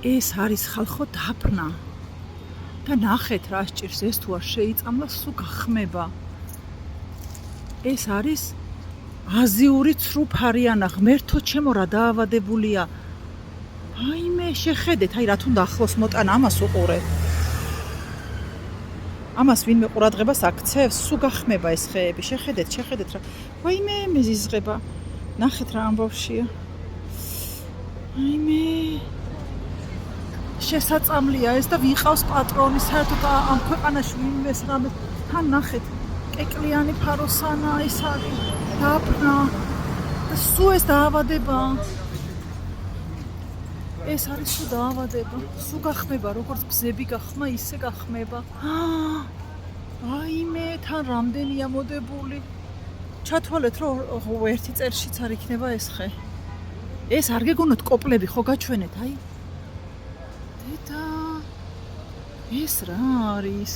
ეს არის ხალხო დაფნა და ნახეთ რა სჭირს ეს თუ არ შეიწამლა სულ გახმება. ეს არის აზიური ცრუ ფარიანა, ღმერთო ჩემო რა დაავადებულია. აიმე შეხედეთ, აი რა თუნდა ახლოს მოტანა ამას უყურე. ამას ვინმე ყურადღებას აქცევს, სულ გახმება ეს ხეები. შეხედეთ რა. აიმე მეზიზღება. ნახეთ რა ამბავშია. აიმე შესაწამლია ეს და ვიყავს პატრონი საერთოდ ამ ქვეყანაში ვინმეს რამე თან ნახეთ. კეკლიანი ფაროსანა ეს არის დაფნა და სულ ეს დაავადება. ეს არის სულ დაავადება. სულ გახმება, როგორც გზები გახმა, ისე გახმება. აიმე თან რამდენია მოდებული. ჩათვალეთ რომ ერთი წერშიც არ იქნება ეს ხე. ეს არ გეგონოთ კოპლები ხო გაჩვენეთ, აი. დედა ეს რა არის?